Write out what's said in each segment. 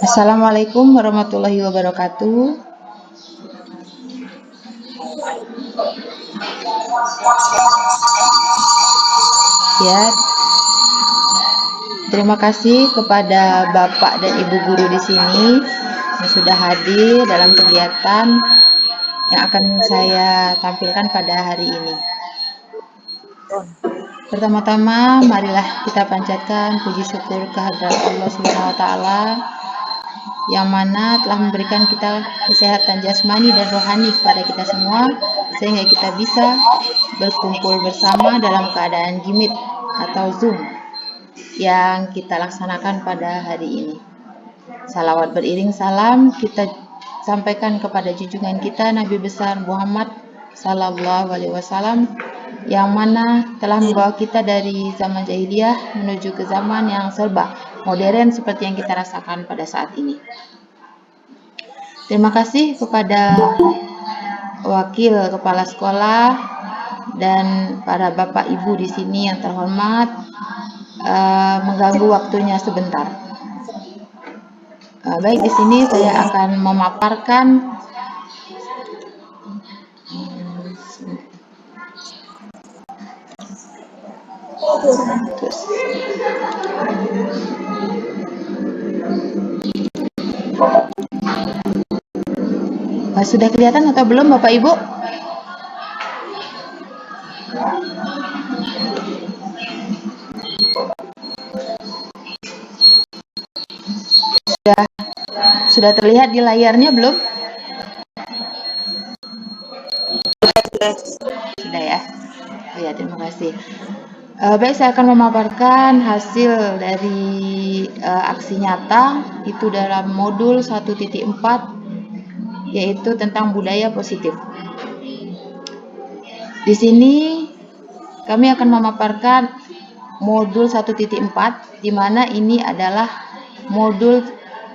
Assalamualaikum warahmatullahi wabarakatuh. Ya, terima kasih kepada Bapak dan Ibu guru di sini yang sudah hadir dalam kegiatan yang akan saya tampilkan pada hari ini. Pertama-tama, marilah kita panjatkan puji syukur kehadirat Allah Subhanahu wa taala yang mana telah memberikan kita kesehatan jasmani dan rohani kepada kita semua sehingga kita bisa berkumpul bersama dalam keadaan jimit atau Zoom yang kita laksanakan pada hari ini. Salawat beriring salam kita sampaikan kepada junjungan kita Nabi besar Muhammad Sallallahu Alaihi Wasallam yang mana telah membawa kita dari zaman jahiliyah menuju ke zaman yang serba modern seperti yang kita rasakan pada saat ini. Terima kasih kepada wakil kepala sekolah dan para bapak ibu di sini yang terhormat mengganggu waktunya sebentar. Baik, di sini saya akan memaparkan sudah kelihatan atau belum Bapak Ibu? Sudah terlihat di layarnya belum? Sudah ya? Oh ya, terima kasih. Baik, saya akan memaparkan hasil dari aksi nyata itu dalam modul 1.4 yaitu tentang budaya positif. Di sini kami akan memaparkan modul 1.4 di mana ini adalah modul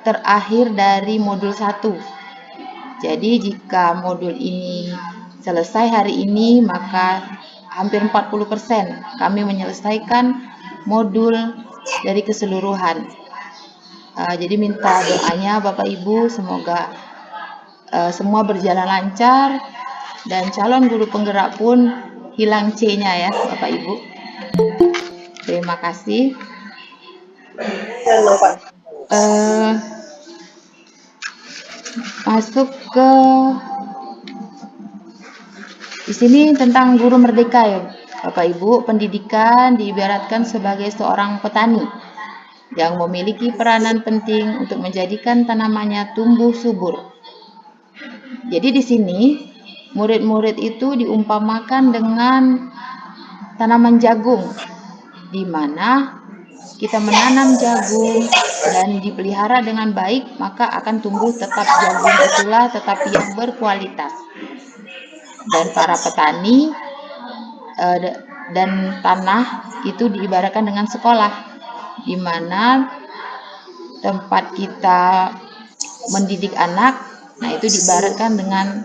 terakhir dari modul 1. Jadi jika modul ini selesai hari ini maka hampir 40% kami menyelesaikan modul dari keseluruhan. Jadi minta doanya Bapak Ibu semoga semua berjalan lancar dan calon guru penggerak pun hilang C-nya ya Bapak Ibu. Terima kasih. Masuk ke di sini tentang guru merdeka ya Bapak Ibu. Pendidikan diibaratkan sebagai seorang petani yang memiliki peranan penting untuk menjadikan tanamannya tumbuh subur. Jadi di sini murid-murid itu diumpamakan dengan tanaman jagung, di mana kita menanam jagung dan dipelihara dengan baik, maka akan tumbuh tetap jagung itulah tetapi yang berkualitas. Dan para petani dan tanah itu diibaratkan dengan sekolah, di mana tempat kita mendidik anak, nah itu diibaratkan dengan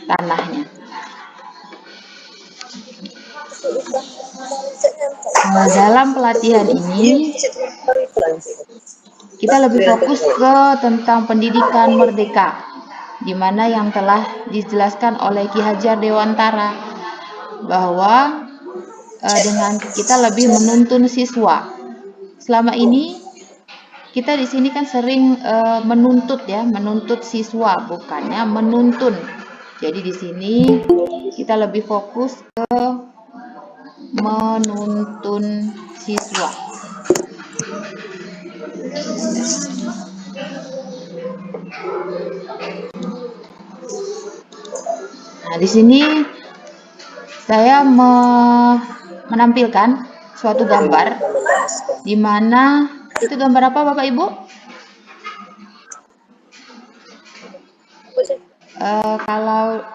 tanahnya. Dalam pelatihan ini kita lebih fokus ke tentang pendidikan merdeka, di mana yang telah dijelaskan oleh Ki Hajar Dewantara bahwa dengan kita lebih menuntun siswa. Selama ini kita di sini kan sering menuntut ya, menuntut siswa bukannya menuntun. Jadi di sini kita lebih fokus ke menuntun siswa. Nah, di sini saya menampilkan suatu gambar di mana itu gambar apa Bapak Ibu? Kalau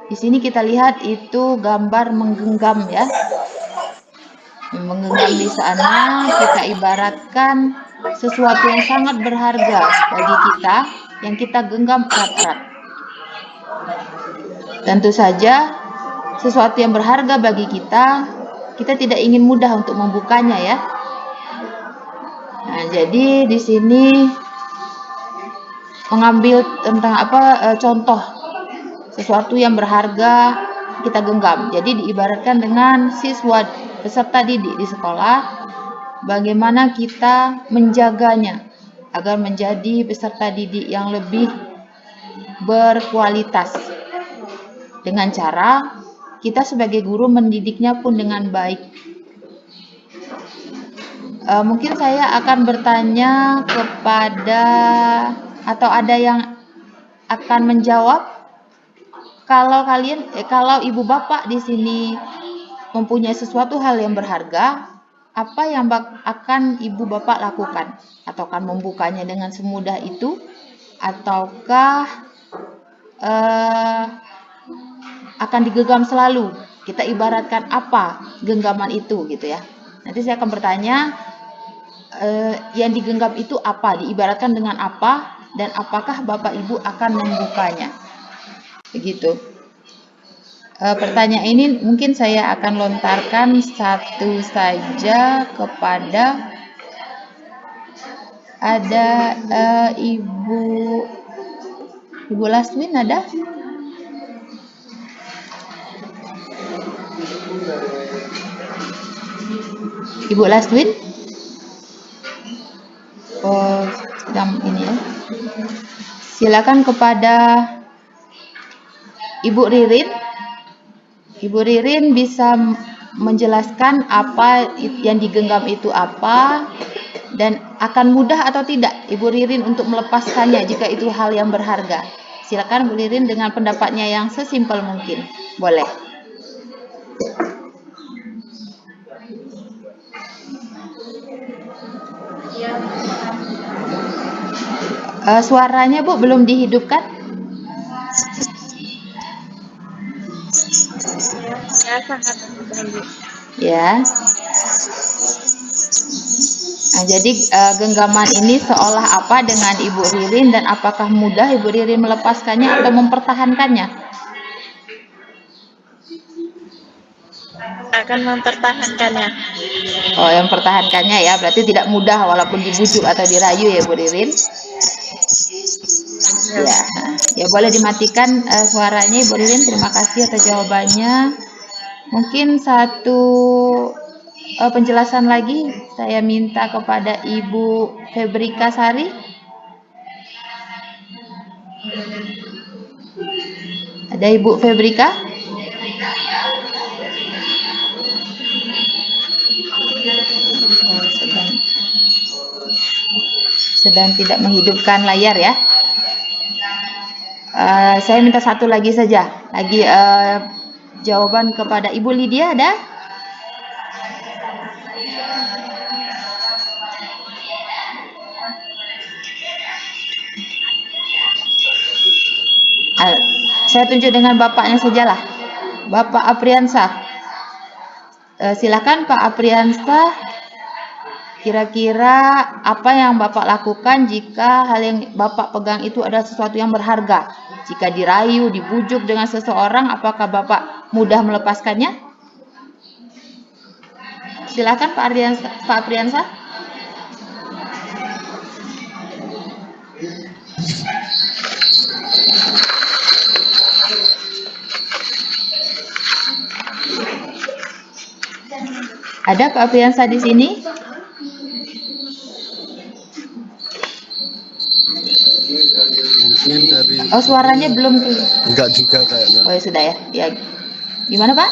Di sini kita lihat itu gambar menggenggam ya. Menggenggam di sana kita ibaratkan sesuatu yang sangat berharga bagi kita yang kita genggam erat-erat. Tentu saja sesuatu yang berharga bagi kita tidak ingin mudah untuk membukanya ya. Nah, jadi di sini mengambil tentang contoh sesuatu yang berharga kita genggam. Jadi diibaratkan dengan siswa peserta didik di sekolah, bagaimana kita menjaganya agar menjadi peserta didik yang lebih berkualitas. Dengan cara kita sebagai guru mendidiknya pun dengan baik. Mungkin saya akan bertanya kepada atau ada yang akan menjawab. Kalau ibu bapak di sini mempunyai sesuatu hal yang berharga, apa yang akan ibu bapak lakukan? Atau akan membukanya dengan semudah itu? Ataukah akan digenggam selalu? Kita ibaratkan apa genggaman itu gitu ya. Nanti saya akan bertanya yang digenggam itu apa? Diibaratkan dengan apa? Dan apakah bapak ibu akan membukanya? Begitu. Pertanyaan ini mungkin saya akan lontarkan satu saja kepada Ibu Laswin ada? Ibu Laswin? Oh, sedang ini ya. Silakan kepada Ibu Ririn. Ibu Ririn bisa menjelaskan apa yang digenggam itu apa dan akan mudah atau tidak Ibu Ririn untuk melepaskannya jika itu hal yang berharga. Silakan Bu Ririn dengan pendapatnya yang sesimpel mungkin. Boleh. Suaranya Bu belum dihidupkan? Ya, sangat mudah, Bu. Ya. Nah, jadi genggaman ini seolah apa dengan Ibu Ririn dan apakah mudah Ibu Ririn melepaskannya atau mempertahankannya? Akan mempertahankannya. Oh, yang mempertahankannya ya, berarti tidak mudah walaupun dibujuk atau dirayu ya Bu Ririn. Ya, ya boleh dimatikan suaranya Ibu Ririn. Terima kasih atas jawabannya. Mungkin satu penjelasan lagi saya minta kepada Ibu Febrika Sari. Ada Ibu Febrika? Oh, sedang tidak menghidupkan layar ya. Saya minta satu lagi saja. Lagi jawaban kepada Ibu Lydia ada? Saya tunjuk dengan bapaknya sajalah. Bapak Apriansah. Silakan Pak Apriansah. Kira-kira apa yang Bapak lakukan jika hal yang Bapak pegang itu adalah sesuatu yang berharga? Jika dirayu, dibujuk dengan seseorang, apakah Bapak mudah melepaskannya? Silakan Pak Apriansah. Ada Pak Apriansah di sini? Mungkin dari suaranya belum enggak juga kayaknya. Oh ya sudah ya. Ya. Gimana Pak?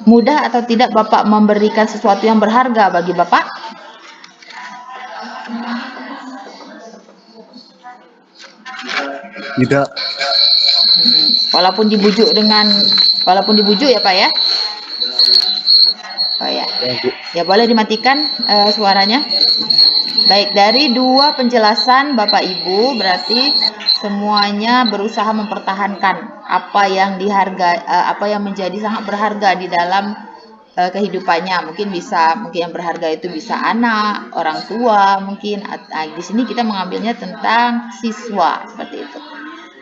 Mudah atau tidak Bapak memberikan sesuatu yang berharga bagi Bapak? Tidak. Walaupun dibujuk ya Pak ya? Oh ya, Ya, Bu. ya boleh dimatikan suaranya. Baik, dari dua penjelasan Bapak Ibu berarti semuanya berusaha mempertahankan apa yang apa yang menjadi sangat berharga di dalam kehidupannya. Mungkin yang berharga itu bisa anak, orang tua, mungkin. Di sini kita mengambilnya tentang siswa seperti itu.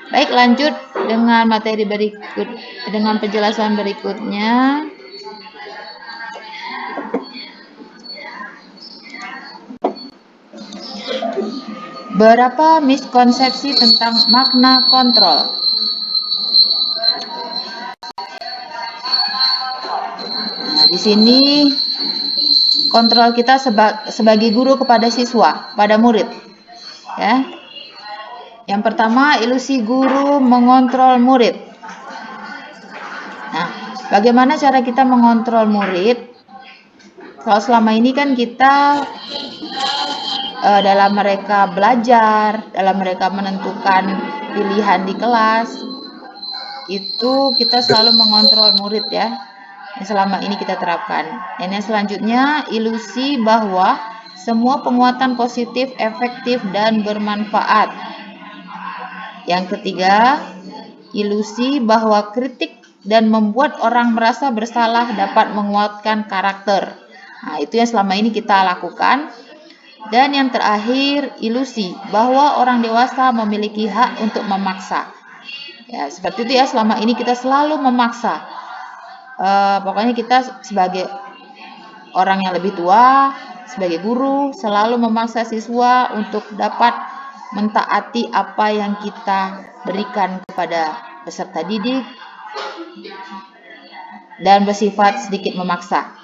Baik, lanjut dengan materi berikut, dengan penjelasan berikutnya. Berapa miskonsepsi tentang makna kontrol? Nah, di sini kontrol kita sebagai guru kepada siswa, pada murid. Ya. Yang pertama, ilusi guru mengontrol murid. Nah, bagaimana cara kita mengontrol murid? Kalau selama ini kan kita dalam mereka belajar, dalam mereka menentukan pilihan di kelas, itu kita selalu mengontrol murid ya. Yang selama ini kita terapkan. Dan yang selanjutnya, ilusi bahwa semua penguatan positif, efektif, dan bermanfaat. Yang ketiga, ilusi bahwa kritik dan membuat orang merasa bersalah dapat menguatkan karakter. Nah, itu yang selama ini kita lakukan. Dan yang terakhir, ilusi bahwa orang dewasa memiliki hak untuk memaksa. Ya, seperti itu ya, selama ini kita selalu memaksa. Pokoknya kita sebagai orang yang lebih tua, sebagai guru, selalu memaksa siswa untuk dapat mentaati apa yang kita berikan kepada peserta didik dan bersifat sedikit memaksa.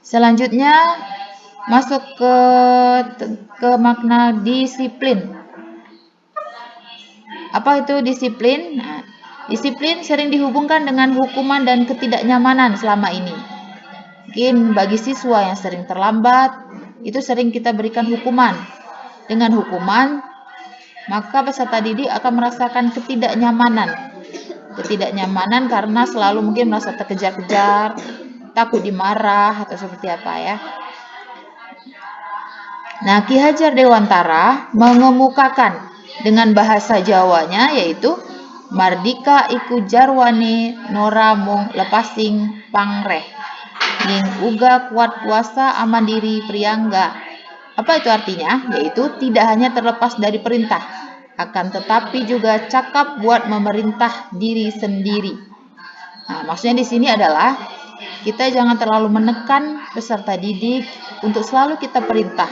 Selanjutnya masuk ke makna disiplin. Apa itu disiplin? Nah, disiplin sering dihubungkan dengan hukuman dan ketidaknyamanan selama ini. Mungkin bagi siswa yang sering terlambat, itu sering kita berikan hukuman. Dengan hukuman, maka peserta didik akan merasakan ketidaknyamanan. Ketidaknyamanan karena selalu mungkin merasa terkejar-kejar, takut dimarah, atau seperti apa ya. Nah, Ki Hajar Dewantara mengemukakan dengan bahasa Jawanya yaitu Mardika iku jarwane nora mung lepasing pangreh. Ning uga kuat kuasa amandiri priangga. Apa itu artinya? Yaitu tidak hanya terlepas dari perintah, akan tetapi juga cakap buat memerintah diri sendiri. Nah, maksudnya di sini adalah kita jangan terlalu menekan peserta didik untuk selalu kita perintah,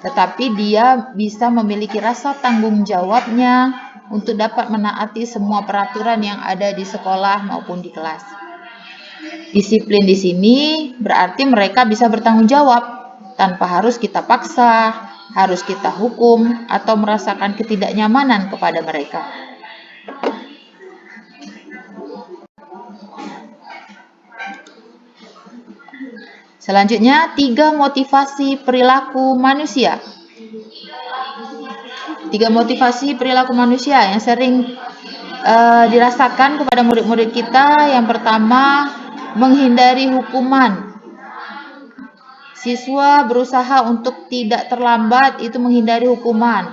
tetapi dia bisa memiliki rasa tanggung jawabnya untuk dapat menaati semua peraturan yang ada di sekolah maupun di kelas. Disiplin di sini berarti mereka bisa bertanggung jawab tanpa harus kita paksa, harus kita hukum, atau merasakan ketidaknyamanan kepada mereka. Selanjutnya, 3 motivasi perilaku manusia. 3 motivasi perilaku manusia yang sering dirasakan kepada murid-murid kita. Yang pertama, menghindari hukuman. Siswa berusaha untuk tidak terlambat, itu menghindari hukuman.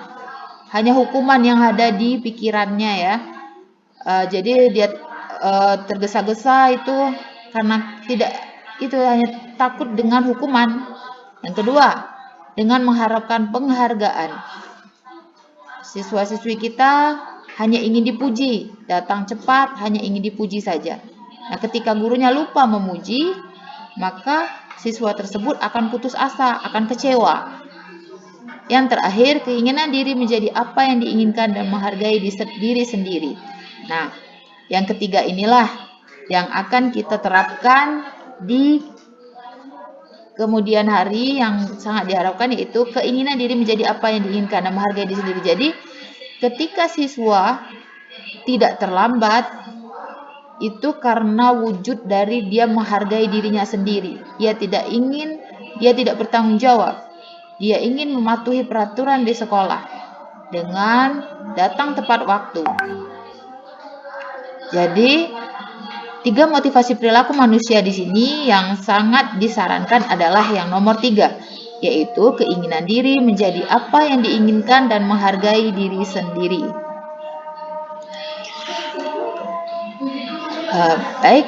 Hanya hukuman yang ada di pikirannya ya. Jadi dia tergesa-gesa itu karena hanya takut dengan hukuman. Yang kedua, dengan mengharapkan penghargaan. Siswa-siswi kita hanya ingin dipuji, datang cepat hanya ingin dipuji saja. Nah, ketika gurunya lupa memuji, maka siswa tersebut akan putus asa, akan kecewa. Yang terakhir, keinginan diri menjadi apa yang diinginkan dan menghargai diri sendiri. Nah, yang ketiga inilah yang akan kita terapkan di kemudian hari yang sangat diharapkan, yaitu keinginan diri menjadi apa yang diinginkan dan menghargai diri sendiri. Jadi, ketika siswa tidak terlambat, itu karena wujud dari dia menghargai dirinya sendiri. Dia tidak bertanggung jawab. Dia ingin mematuhi peraturan di sekolah dengan datang tepat waktu. Jadi, Tiga motivasi perilaku manusia di sini yang sangat disarankan adalah yang nomor 3, yaitu keinginan diri menjadi apa yang diinginkan dan menghargai diri sendiri. Baik,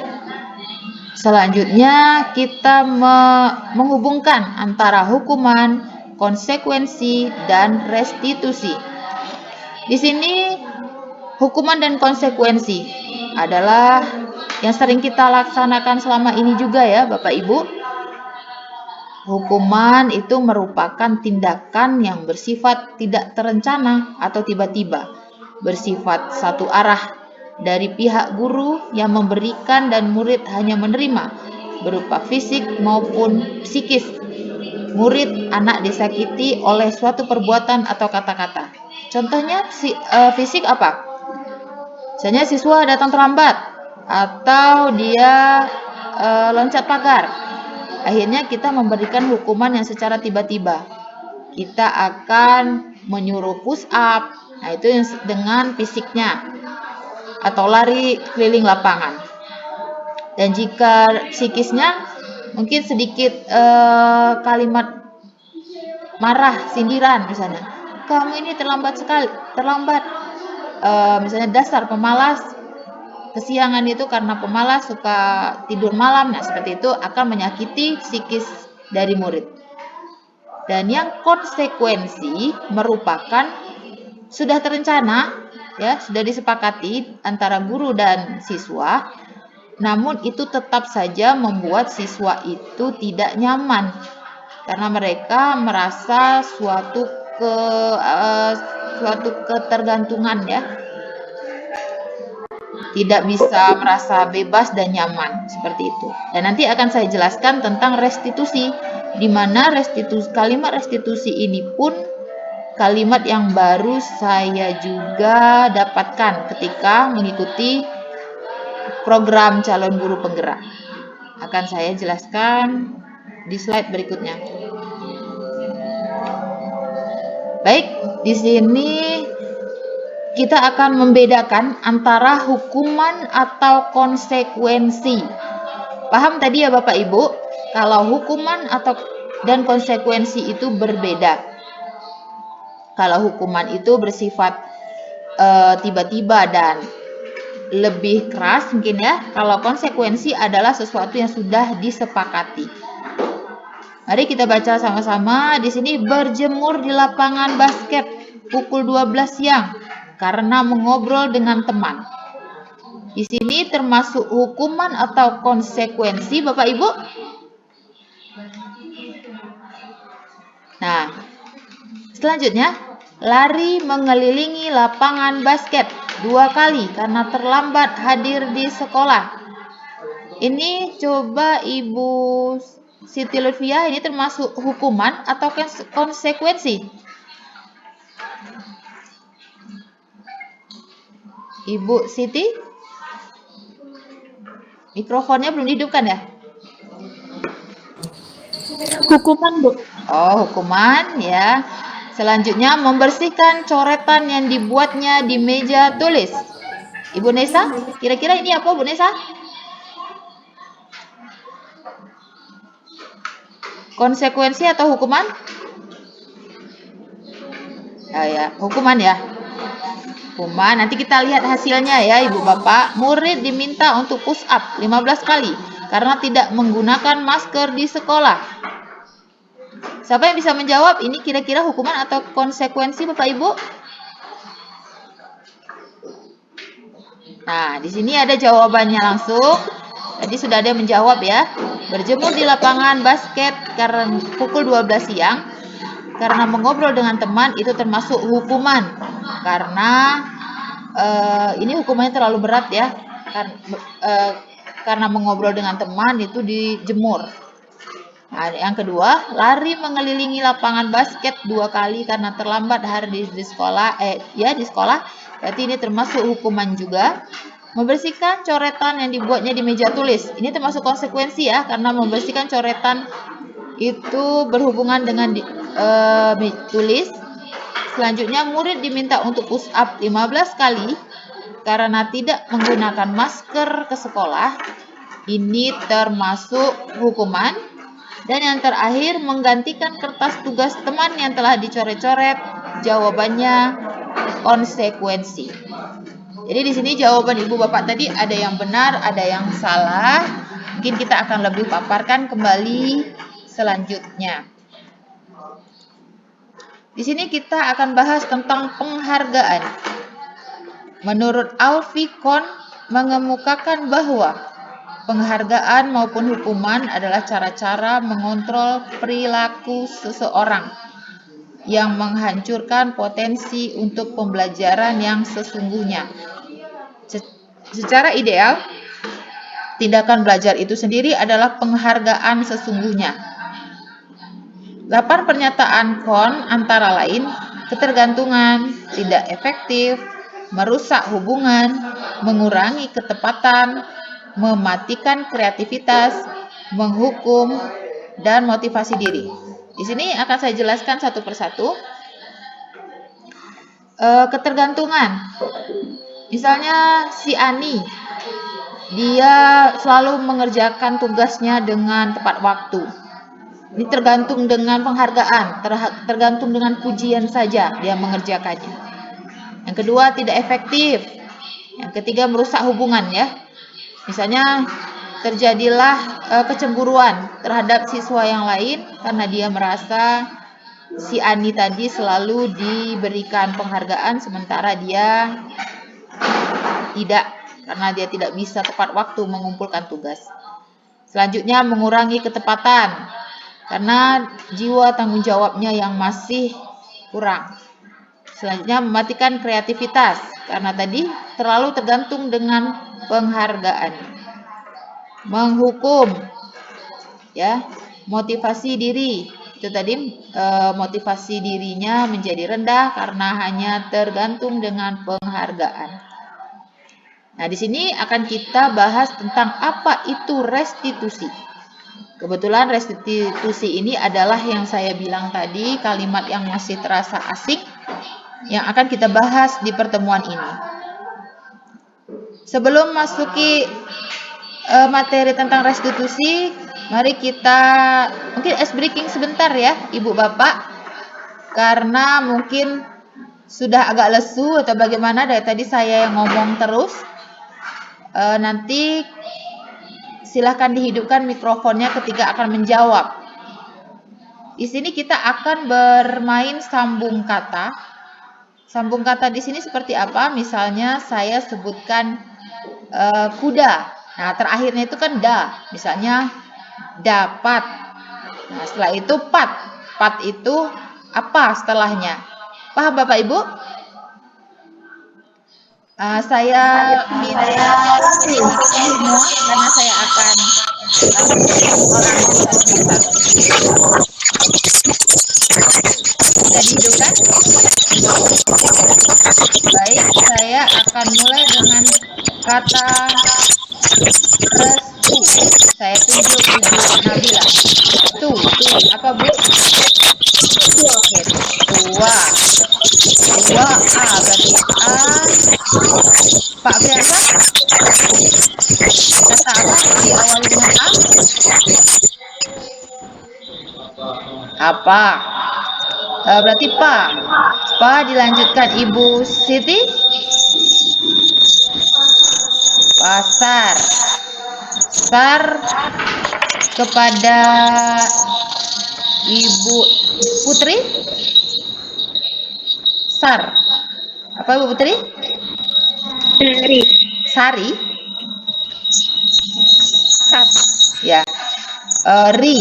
selanjutnya kita menghubungkan antara hukuman, konsekuensi, dan restitusi. Di sini hukuman dan konsekuensi adalah yang sering kita laksanakan selama ini juga ya Bapak Ibu. Hukuman itu merupakan tindakan yang bersifat tidak terencana atau tiba-tiba, bersifat satu arah dari pihak guru yang memberikan dan murid hanya menerima, berupa fisik maupun psikis. Murid anak disakiti oleh suatu perbuatan atau kata-kata. Contohnya fisik apa? Misalnya siswa datang terlambat atau dia loncat pagar. Akhirnya kita memberikan hukuman yang secara tiba-tiba. Kita akan menyuruh push up, nah itu dengan fisiknya, atau lari keliling lapangan. Dan jika psikisnya mungkin sedikit kalimat marah, sindiran misalnya. Kamu ini terlambat sekali, terlambat. Misalnya dasar pemalas, kesiangan itu karena pemalas, suka tidur malam. Nah, seperti itu akan menyakiti psikis dari murid. Dan yang konsekuensi merupakan sudah terencana, ya, sudah disepakati antara guru dan siswa. Namun itu tetap saja membuat siswa itu tidak nyaman karena mereka merasa suatu ketergantungan ya. Tidak bisa merasa bebas dan nyaman seperti itu. Dan nanti akan saya jelaskan tentang restitusi, di mana kalimat restitusi ini pun kalimat yang baru saya juga dapatkan ketika mengikuti program calon guru penggerak. Akan saya jelaskan di slide berikutnya. Baik, di sini kita akan membedakan antara hukuman atau konsekuensi. Paham tadi ya Bapak Ibu? Kalau hukuman dan konsekuensi itu berbeda. Kalau hukuman itu bersifat tiba-tiba dan lebih keras mungkin ya. Kalau konsekuensi adalah sesuatu yang sudah disepakati. Mari kita baca sama-sama. Di sini berjemur di lapangan basket pukul 12 siang karena mengobrol dengan teman. Di sini termasuk hukuman atau konsekuensi Bapak Ibu? Nah, selanjutnya lari mengelilingi lapangan basket 2 kali karena terlambat hadir di sekolah. Ini coba Ibu Siti Lutfia, ini termasuk hukuman atau konsekuensi? Ibu Siti? Mikrofonnya belum dihidupkan ya? Hukuman, Bu. Oh, hukuman ya. Selanjutnya membersihkan coretan yang dibuatnya di meja tulis. Ibu Nesa, kira-kira ini apa Bu Nesa? Konsekuensi atau hukuman? Ya, hukuman ya. Hukuman, nanti kita lihat hasilnya ya Ibu Bapak. Murid diminta untuk push up 15 kali karena tidak menggunakan masker di sekolah. Siapa yang bisa menjawab ini kira-kira hukuman atau konsekuensi Bapak Ibu? Nah, di sini ada jawabannya langsung. Tadi sudah ada yang menjawab ya. Berjemur di lapangan basket karena pukul 12 siang karena mengobrol dengan teman itu termasuk hukuman. Karena ini hukumannya terlalu berat ya. Karena mengobrol dengan teman itu dijemur. Nah, yang kedua, lari mengelilingi lapangan basket 2 kali karena terlambat hari di sekolah. Di sekolah. Berarti ini termasuk hukuman juga. Membersihkan coretan yang dibuatnya di meja tulis. Ini termasuk konsekuensi ya, karena membersihkan coretan itu berhubungan dengan tulis. Selanjutnya murid diminta untuk push up 15 kali karena tidak menggunakan masker ke sekolah, ini termasuk hukuman. Dan yang terakhir, menggantikan kertas tugas teman yang telah dicoret-coret, jawabannya konsekuensi. Jadi di sini jawaban Ibu Bapak tadi ada yang benar, ada yang salah. Mungkin kita akan lebih paparkan kembali selanjutnya. Di sini kita akan bahas tentang penghargaan. Menurut Alfie Kohn mengemukakan bahwa penghargaan maupun hukuman adalah cara-cara mengontrol perilaku seseorang yang menghancurkan potensi untuk pembelajaran yang sesungguhnya. Secara ideal, tindakan belajar itu sendiri adalah penghargaan sesungguhnya. 8 pernyataan Kohn antara lain ketergantungan, tidak efektif, merusak hubungan, mengurangi ketepatan, mematikan kreativitas, menghukum, dan motivasi diri. Di sini akan saya jelaskan satu persatu. Ketergantungan. Misalnya si Ani, dia selalu mengerjakan tugasnya dengan tepat waktu. Ini tergantung dengan penghargaan, tergantung dengan pujian saja dia mengerjakannya. Yang kedua, tidak efektif. Yang ketiga, merusak hubungan ya. Misalnya terjadilah kecemburuan terhadap siswa yang lain karena dia merasa si Ani tadi selalu diberikan penghargaan sementara dia tidak, karena dia tidak bisa tepat waktu mengumpulkan tugas. Selanjutnya, mengurangi ketepatan karena jiwa tanggung jawabnya yang masih kurang. Selanjutnya, mematikan kreativitas karena tadi terlalu tergantung dengan penghargaan. Menghukum, ya, motivasi diri. Itu tadi motivasi dirinya menjadi rendah karena hanya tergantung dengan penghargaan. Nah, di sini akan kita bahas tentang apa itu restitusi. Kebetulan restitusi ini adalah yang saya bilang tadi, kalimat yang masih terasa asing yang akan kita bahas di pertemuan ini. Sebelum masuki materi tentang restitusi, mari kita mungkin ice breaking sebentar ya Ibu Bapak, karena mungkin sudah agak lesu atau bagaimana dari tadi saya yang ngomong terus. Nanti silahkan dihidupkan mikrofonnya ketika akan menjawab. Di sini kita akan bermain sambung kata. Sambung kata di sini seperti apa? Misalnya saya sebutkan kuda. Nah, terakhirnya itu kan da. Misalnya dapat. Nah, setelah itu pat. Pat itu apa setelahnya? Paham Bapak Ibu? Saya minta semua karena saya akan orang satu-satu. Sudah dihidupkan? Baik, saya akan mulai dengan kata restu. Saya tunjuk Ibu Nabila. Apa Bu? Oke, tua. Tua A berarti A. Pak Fiansa? Kata apa diawali dengan A? Apa? Berarti Pa. Pa dilanjutkan Ibu Siti. Pasar. Sar kepada Ibu Putri. Sar. Apa Ibu Putri? Sari. Sari. Sat. Ya. Ri.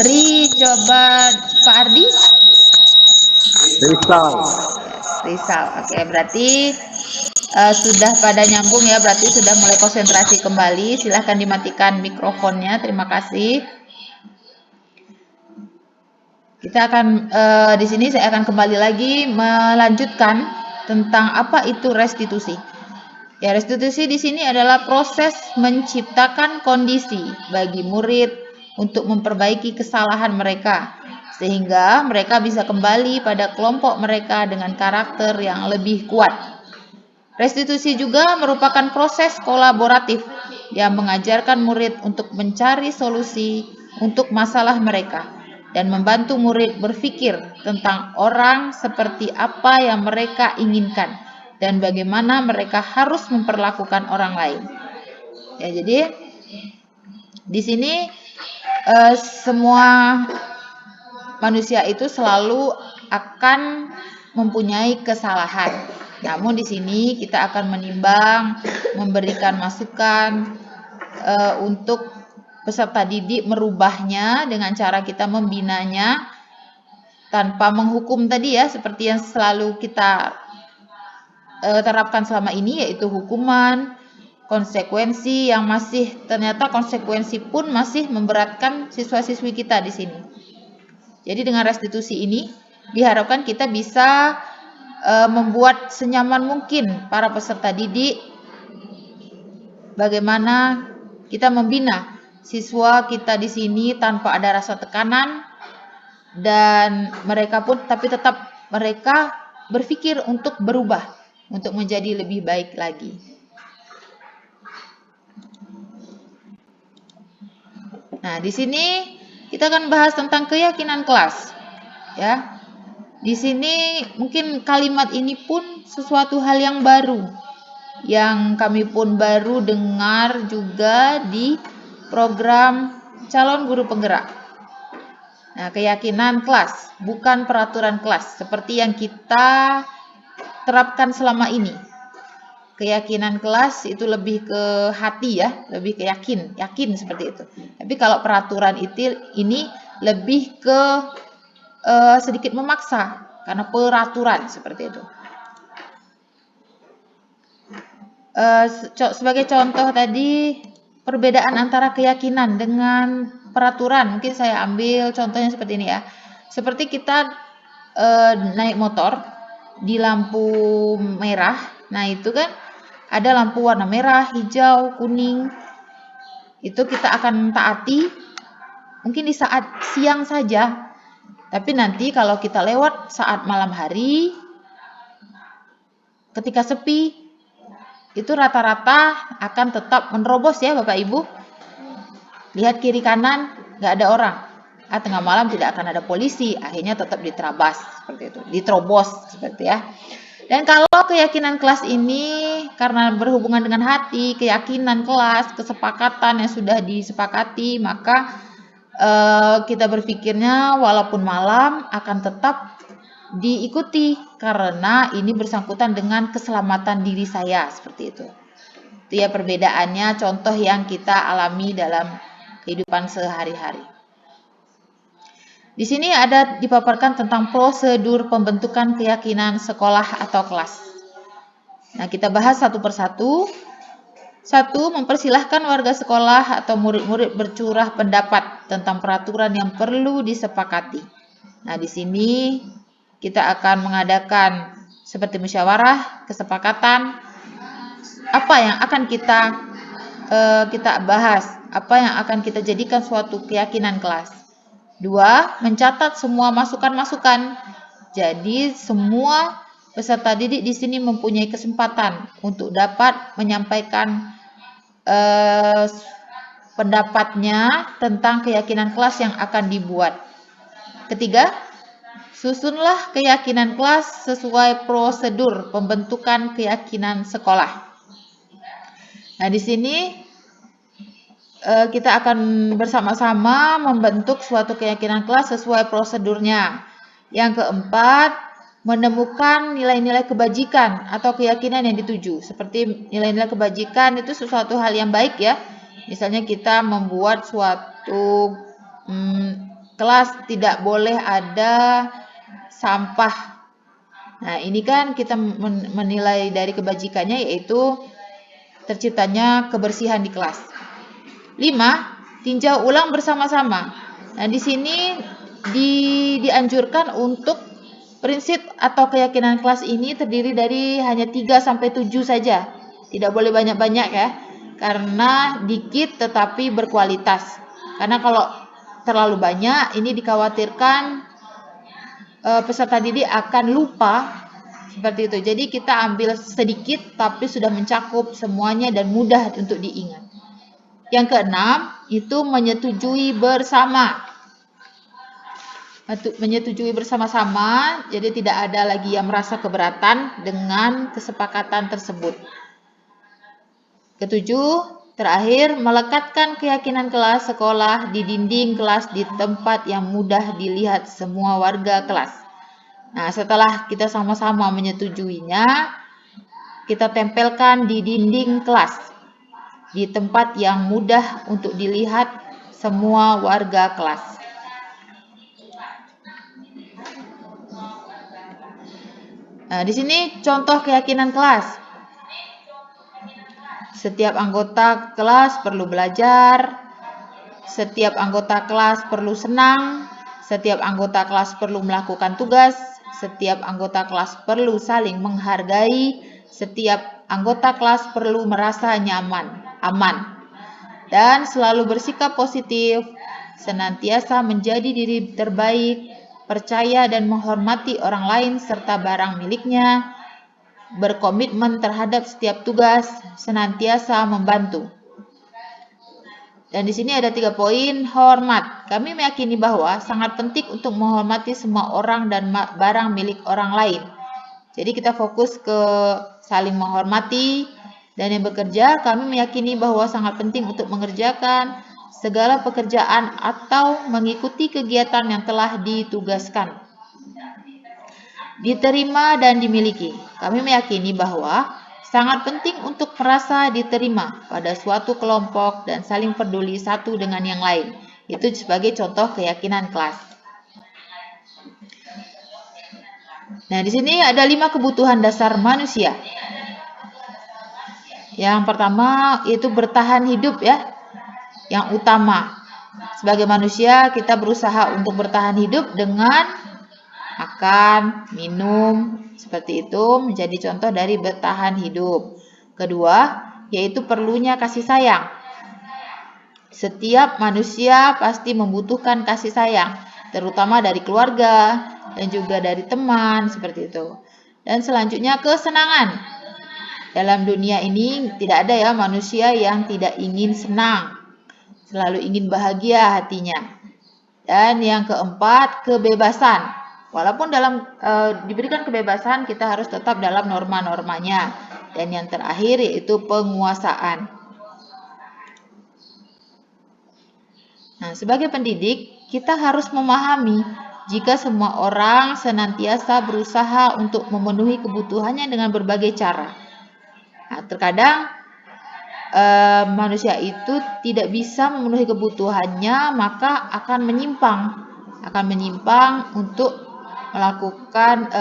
Ri coba Pak Ardi. Risau. Risau. Oke, berarti sudah pada nyambung ya, berarti sudah mulai konsentrasi kembali. Silahkan dimatikan mikrofonnya. Terima kasih. Kita akan di sini saya akan kembali lagi melanjutkan tentang apa itu restitusi. Ya, restitusi di sini adalah proses menciptakan kondisi bagi murid untuk memperbaiki kesalahan mereka sehingga mereka bisa kembali pada kelompok mereka dengan karakter yang lebih kuat. Restitusi juga merupakan proses kolaboratif yang mengajarkan murid untuk mencari solusi untuk masalah mereka dan membantu murid berpikir tentang orang seperti apa yang mereka inginkan dan bagaimana mereka harus memperlakukan orang lain. Ya, jadi di sini semua manusia itu selalu akan mempunyai kesalahan. Namun di sini kita akan menimbang, memberikan masukan untuk peserta didik merubahnya dengan cara kita membinanya tanpa menghukum tadi ya, seperti yang selalu kita terapkan selama ini, yaitu hukuman, konsekuensi yang masih ternyata konsekuensi pun masih memberatkan siswa-siswi kita di sini. Jadi dengan restitusi ini diharapkan kita bisa membuat senyaman mungkin para peserta didik bagaimana kita membina siswa kita di sini tanpa ada rasa tekanan dan mereka pun tapi tetap mereka berpikir untuk berubah, untuk menjadi lebih baik lagi. Nah, di sini kita akan bahas tentang keyakinan kelas. Ya. Di sini mungkin kalimat ini pun sesuatu hal yang baru, yang kami pun baru dengar juga di program calon guru penggerak. Nah, keyakinan kelas, bukan peraturan kelas, seperti yang kita terapkan selama ini. Keyakinan kelas itu lebih ke hati ya, lebih ke yakin seperti itu. Tapi kalau peraturan itu ini lebih ke sedikit memaksa karena peraturan seperti itu. Sebagai contoh tadi perbedaan antara keyakinan dengan peraturan, mungkin saya ambil contohnya seperti ini ya. Seperti kita naik motor di lampu merah, nah itu kan ada lampu warna merah, hijau, kuning. Itu kita akan taati mungkin di saat siang saja. Tapi nanti kalau kita lewat saat malam hari, ketika sepi, itu rata-rata akan tetap menerobos ya Bapak Ibu. Lihat kiri kanan, nggak ada orang. Tengah malam tidak akan ada polisi, akhirnya tetap diterabas seperti itu, diterobos seperti ya. Dan kalau keyakinan kelas ini karena berhubungan dengan hati, keyakinan kelas, kesepakatan yang sudah disepakati, maka kita berpikirnya walaupun malam akan tetap diikuti karena ini bersangkutan dengan keselamatan diri saya seperti itu. Itu ya perbedaannya, contoh yang kita alami dalam kehidupan sehari-hari. Di sini ada dipaparkan tentang prosedur pembentukan keyakinan sekolah atau kelas. Nah, kita bahas satu persatu. 1. Mempersilahkan warga sekolah atau murid-murid bercurah pendapat tentang peraturan yang perlu disepakati. Nah, di sini kita akan mengadakan seperti musyawarah, kesepakatan, apa yang akan kita bahas, apa yang akan kita jadikan suatu keyakinan kelas. 2. Mencatat semua masukan-masukan. Jadi semua peserta didik di sini mempunyai kesempatan untuk dapat menyampaikan pendapatnya tentang keyakinan kelas yang akan dibuat. 3. Susunlah keyakinan kelas sesuai prosedur pembentukan keyakinan sekolah. Nah, di sini kita akan bersama-sama membentuk suatu keyakinan kelas sesuai prosedurnya. Yang keempat, menemukan nilai-nilai kebajikan atau keyakinan yang dituju. Seperti nilai-nilai kebajikan itu sesuatu hal yang baik ya. Misalnya kita membuat suatu kelas tidak boleh ada sampah. Nah, ini kan kita menilai dari kebajikannya yaitu terciptanya kebersihan di kelas. 5. Tinjau ulang bersama-sama. Nah, di sini dianjurkan untuk prinsip atau keyakinan kelas ini terdiri dari hanya 3-7 saja. Tidak boleh banyak-banyak ya. Karena dikit tetapi berkualitas. Karena kalau terlalu banyak, ini dikhawatirkan peserta didik akan lupa Seperti itu. Jadi kita ambil sedikit tapi sudah mencakup semuanya dan mudah untuk diingat. Yang keenam itu menyetujui bersama. Menyetujui bersama-sama, jadi tidak ada lagi yang merasa keberatan dengan kesepakatan tersebut. Ketujuh, terakhir, melekatkan keyakinan kelas sekolah di dinding kelas di tempat yang mudah dilihat semua warga kelas. Nah, setelah kita sama-sama menyetujuinya, kita tempelkan di dinding kelas di tempat yang mudah untuk dilihat semua warga kelas. Nah, di sini contoh keyakinan kelas. Setiap anggota kelas perlu belajar, setiap anggota kelas perlu senang, setiap anggota kelas perlu melakukan tugas, setiap anggota kelas perlu saling menghargai, setiap anggota kelas perlu merasa nyaman, aman, dan selalu bersikap positif, senantiasa menjadi diri terbaik, percaya dan menghormati orang lain serta barang miliknya, berkomitmen terhadap setiap tugas, senantiasa membantu. Dan di sini ada 3 poin, hormat. Kami meyakini bahwa sangat penting untuk menghormati semua orang dan barang milik orang lain. Jadi kita fokus ke saling menghormati. Dan yang bekerja, kami meyakini bahwa sangat penting untuk mengerjakan segala pekerjaan atau mengikuti kegiatan yang telah ditugaskan. Diterima dan dimiliki. Kami meyakini bahwa sangat penting untuk merasa diterima pada suatu kelompok dan saling peduli satu dengan yang lain. Itu sebagai contoh keyakinan kelas. Nah, di sini ada 5 kebutuhan dasar manusia. Yang pertama itu bertahan hidup ya, yang utama. Sebagai manusia kita berusaha untuk bertahan hidup dengan makan, minum, seperti itu menjadi contoh dari bertahan hidup. Kedua, yaitu perlunya kasih sayang. Setiap manusia pasti membutuhkan kasih sayang, terutama dari keluarga dan juga dari teman, seperti itu. Dan selanjutnya kesenangan. Dalam dunia ini tidak ada ya manusia yang tidak ingin senang, selalu ingin bahagia hatinya. Dan yang keempat, kebebasan. Walaupun diberikan kebebasan, kita harus tetap dalam norma-normanya. Dan yang terakhir yaitu penguasaan. Nah, sebagai pendidik, kita harus memahami jika semua orang senantiasa berusaha untuk memenuhi kebutuhannya dengan berbagai cara. Nah, terkadang manusia itu tidak bisa memenuhi kebutuhannya, maka akan menyimpang untuk melakukan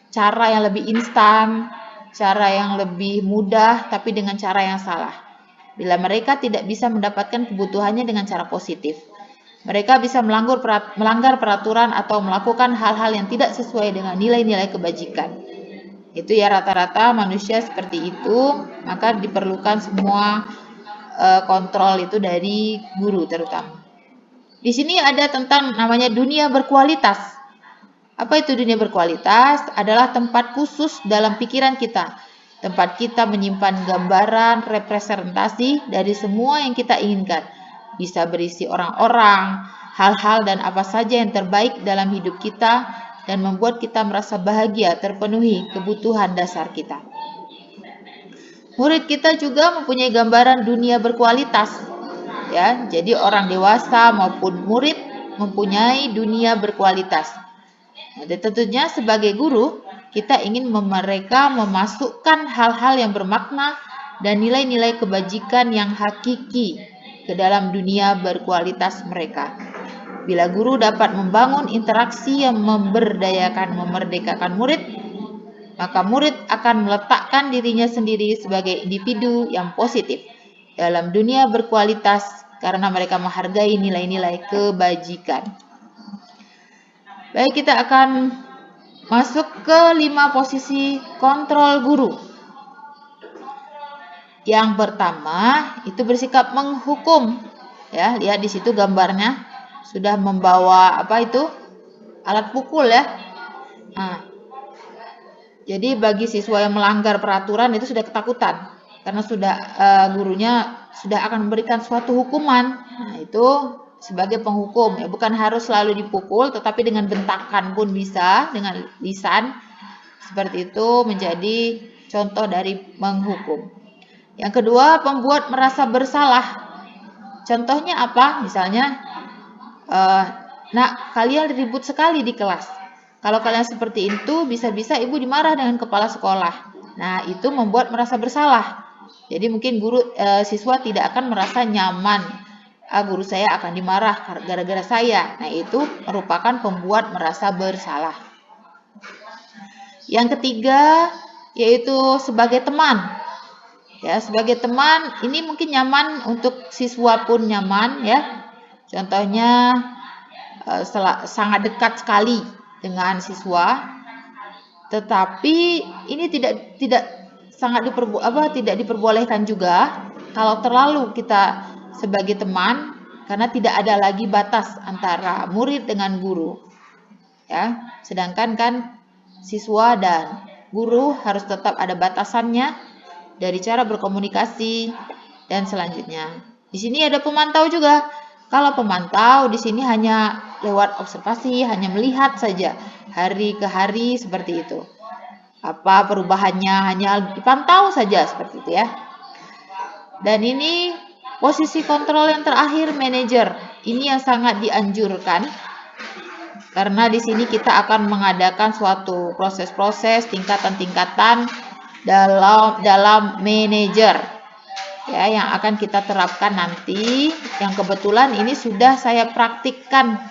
cara yang lebih instan, cara yang lebih mudah, tapi dengan cara yang salah. Bila mereka tidak bisa mendapatkan kebutuhannya dengan cara positif, mereka bisa melanggar peraturan atau melakukan hal-hal yang tidak sesuai dengan nilai-nilai kebajikan. Itu ya rata-rata manusia seperti itu, maka diperlukan semua kontrol itu dari guru terutama. Di sini ada tentang namanya dunia berkualitas. Apa itu dunia berkualitas? Adalah tempat khusus dalam pikiran kita. Tempat kita menyimpan gambaran representasi dari semua yang kita inginkan. Bisa berisi orang-orang, hal-hal dan apa saja yang terbaik dalam hidup kita dan membuat kita merasa bahagia terpenuhi kebutuhan dasar kita. Murid kita juga mempunyai gambaran dunia berkualitas. Ya, jadi orang dewasa maupun murid mempunyai dunia berkualitas. Nah, tentunya sebagai guru, kita ingin mereka memasukkan hal-hal yang bermakna dan nilai-nilai kebajikan yang hakiki ke dalam dunia berkualitas mereka. Bila guru dapat membangun interaksi yang memerdekakan murid, maka murid akan meletakkan dirinya sendiri sebagai individu yang positif dalam dunia berkualitas karena mereka menghargai nilai-nilai kebajikan. Baik, kita akan masuk ke 5 posisi kontrol guru. Yang pertama itu bersikap menghukum. Ya, lihat di situ gambarnya sudah membawa alat pukul ya. Nah, Jadi bagi siswa yang melanggar peraturan itu sudah ketakutan karena sudah gurunya sudah akan memberikan suatu hukuman. Nah, itu sebagai penghukum ya, bukan harus selalu dipukul, tetapi dengan bentakan pun bisa, dengan lisan seperti itu menjadi contoh dari menghukum. Yang kedua, membuat merasa bersalah. Contohnya apa? Misalnya, nak, kalian ribut sekali di kelas. Kalau kalian seperti itu, bisa-bisa ibu dimarah dengan kepala sekolah. Nah, itu membuat merasa bersalah. Jadi mungkin siswa tidak akan merasa nyaman. Guru saya akan dimarah gara-gara saya. Nah, itu merupakan pembuat merasa bersalah. Yang ketiga, yaitu sebagai teman. Ya, sebagai teman ini mungkin nyaman, untuk siswa pun nyaman ya. Contohnya sangat dekat sekali dengan siswa, tetapi ini tidak tidak diperbolehkan juga kalau terlalu kita sebagai teman, karena tidak ada lagi batas antara murid dengan guru. Ya, sedangkan kan siswa dan guru harus tetap ada batasannya dari cara berkomunikasi dan selanjutnya. Di sini ada pemantau juga. Kalau pemantau di sini hanya lewat observasi, hanya melihat saja hari ke hari seperti itu. Apa perubahannya hanya dipantau saja seperti itu ya. Dan ini posisi kontrol yang terakhir, manajer. Ini yang sangat dianjurkan karena di sini kita akan mengadakan suatu proses-proses tingkatan-tingkatan dalam manajer. Ya, yang akan kita terapkan nanti, yang kebetulan ini sudah saya praktikkan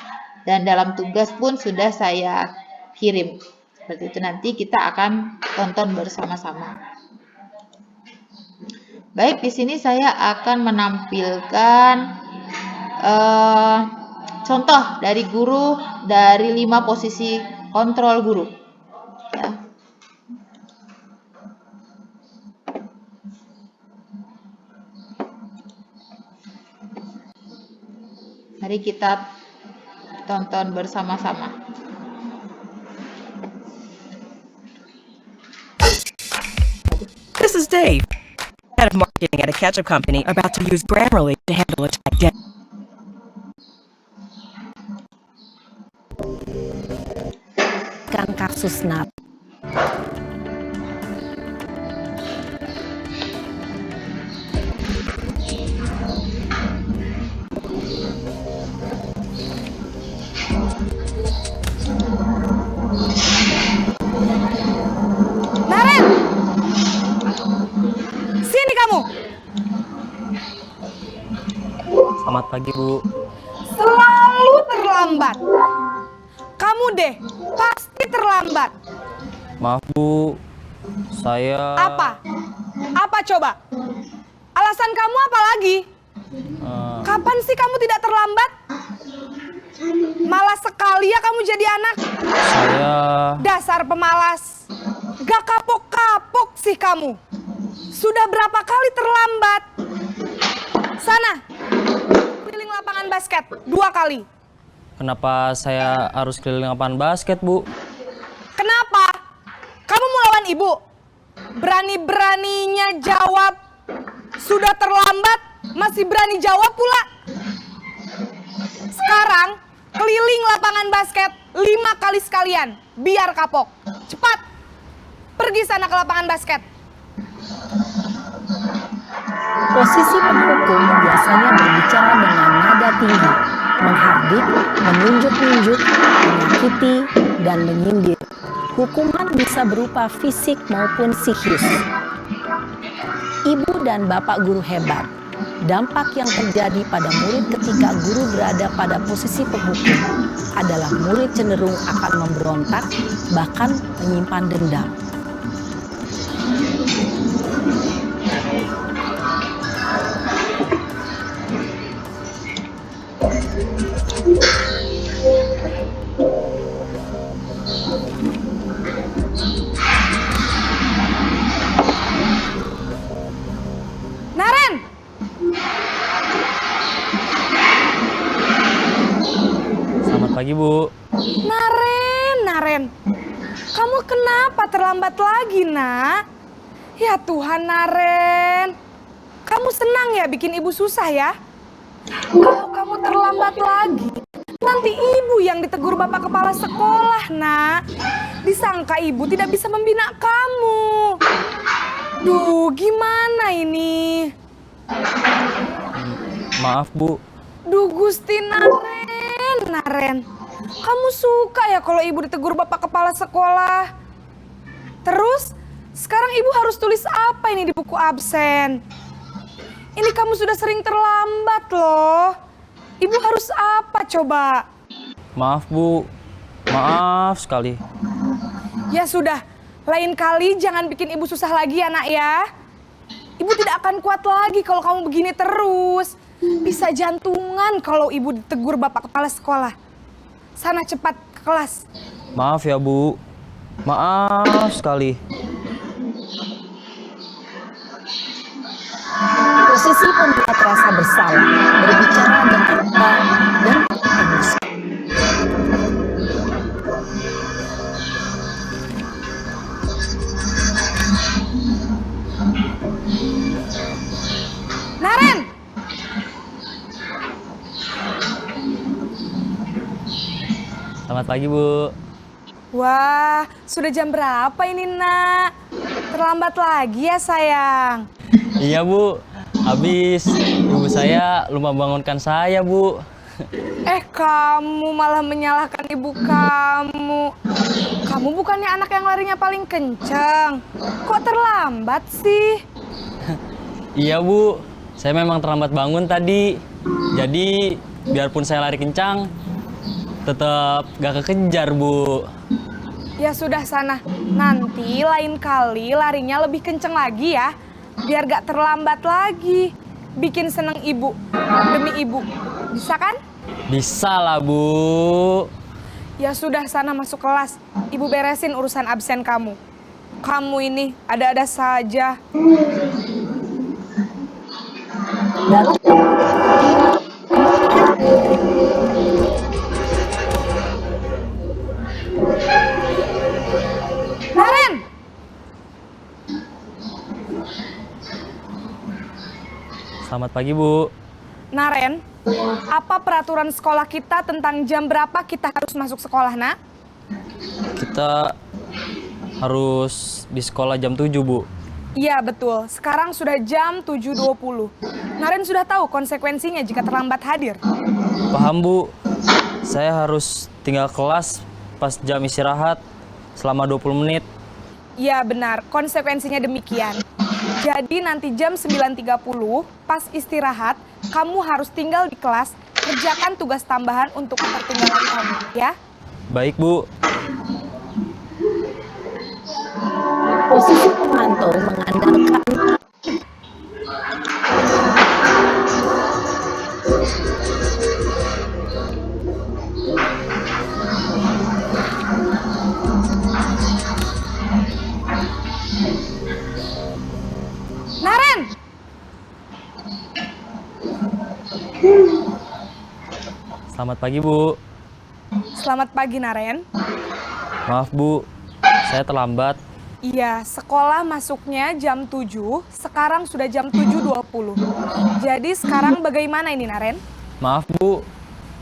dan dalam tugas pun sudah saya kirim. Seperti itu, nanti kita akan tonton bersama-sama. Baik, di sini saya akan menampilkan contoh dari guru dari 5 posisi kontrol guru. Ya. Mari kita tonton bersama-sama. This is Dave, head of marketing at a ketchup company about to use Grammarly to handle a tight debt. Kan kasus NAP. Naren! Sini kamu! Selamat pagi, Bu. Selalu terlambat. Kamu deh, pasti terlambat. Maaf, Bu. Saya... Apa? Apa coba? Alasan kamu apa lagi? Kapan sih kamu tidak terlambat? Malas sekali ya kamu jadi anak. Saya... Dasar pemalas. Gak kapok-kapok sih kamu. Sudah berapa kali terlambat? Sana, keliling lapangan basket 2 kali. Kenapa saya harus keliling lapangan basket, Bu? Kenapa? Kamu mau lawan ibu? Berani-beraninya jawab. Sudah terlambat, masih berani jawab pula. Sekarang, keliling lapangan basket 5 kali sekalian. Biar kapok. Cepat. Pergi sana ke lapangan basket. Posisi penghukum biasanya berbicara dengan nada tinggi, menghardik, menunjuk-nunjuk, menyakiti, dan menyindir. Hukuman bisa berupa fisik maupun psikis. Ibu dan bapak guru hebat. Dampak yang terjadi pada murid ketika guru berada pada posisi penghukum adalah murid cenderung akan memberontak, bahkan menyimpan dendam. Naren! Selamat pagi, Bu. Naren! Kamu kenapa terlambat lagi, Nak? Ya Tuhan, Naren. Kamu senang ya bikin ibu susah ya? Kalau kamu terlambat lagi, nanti ibu yang ditegur bapak kepala sekolah, Nak. Disangka ibu tidak bisa membina kamu. Duh, gimana ini? Maaf, Bu. Duh, Gusti Naren. Kamu suka ya kalau ibu ditegur bapak kepala sekolah? Terus, sekarang ibu harus tulis apa ini di buku absen? Ini kamu sudah sering terlambat loh. Ibu harus apa coba? Maaf, Bu. Maaf sekali. Ya sudah, lain kali jangan bikin ibu susah lagi ya, Nak ya. Ibu tidak akan kuat lagi kalau kamu begini terus. Bisa jantungan kalau ibu ditegur bapak kepala sekolah. Sana cepat ke kelas. Maaf ya, Bu. Maaf sekali. Posisi pembuat rasa bersalah, berbicara dengan tebal dan emosi. Naren! Selamat pagi, Bu. Wah, sudah jam berapa ini, Nak? Terlambat lagi ya, sayang. Iya, Bu. Habis ibu saya lupa bangunkan saya, Bu. Kamu malah menyalahkan ibu kamu. Kamu bukannya anak yang larinya paling kencang. Kok terlambat sih? Iya, Bu. Saya memang terlambat bangun tadi. Jadi, biarpun saya lari kencang, tetap gak kekejar, Bu. Ya sudah sana. Nanti lain kali larinya lebih kenceng lagi ya. Biar gak terlambat lagi. Bikin seneng ibu. Demi ibu. Bisa kan? Bisa lah, Bu. Ya sudah sana masuk kelas. Ibu beresin urusan absen kamu. Kamu ini ada-ada saja. Naren! Selamat pagi, Bu. Naren, apa peraturan sekolah kita tentang jam berapa kita harus masuk sekolah, Nak? Kita harus di sekolah jam 7, Bu. Iya, betul. Sekarang sudah jam 7.20. Naren sudah tahu konsekuensinya jika terlambat hadir. Paham, Bu. Saya harus tinggal kelas pas jam istirahat selama 20 menit. Iya, benar. Konsekuensinya demikian. Jadi nanti jam 9.30 pas istirahat, kamu harus tinggal di kelas, kerjakan tugas tambahan untuk ketertinggalan kamu, ya. Baik, Bu. Posisi pemantau mengandalkan Naren! Selamat pagi, Bu. Selamat pagi, Naren. Maaf, Bu. Saya terlambat. Iya, sekolah masuknya jam 7, sekarang sudah jam 7.20. Jadi sekarang bagaimana ini, Naren? Maaf, Bu.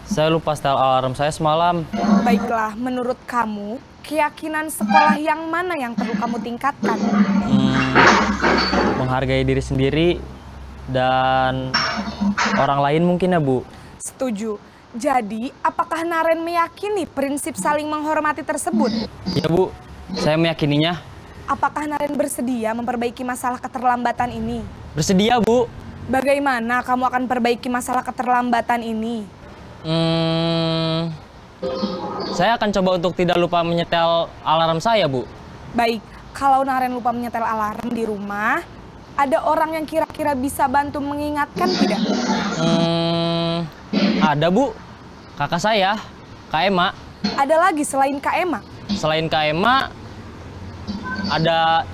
Saya lupa setel alarm saya semalam. Baiklah, menurut kamu, keyakinan sekolah yang mana yang perlu kamu tingkatkan? Menghargai diri sendiri dan orang lain mungkin ya, Bu. Setuju. Jadi, apakah Naren meyakini prinsip saling menghormati tersebut? Iya, Bu. Saya meyakininya. Apakah Naren bersedia memperbaiki masalah keterlambatan ini? Bersedia, Bu. Bagaimana kamu akan perbaiki masalah keterlambatan ini? Saya akan coba untuk tidak lupa menyetel alarm saya, Bu. Baik, kalau Naren lupa menyetel alarm di rumah, ada orang yang kira-kira bisa bantu mengingatkan tidak? Ada, Bu. Kakak saya, Kak Ema. Ada lagi selain Kak Ema? Selain Kak Ema, ada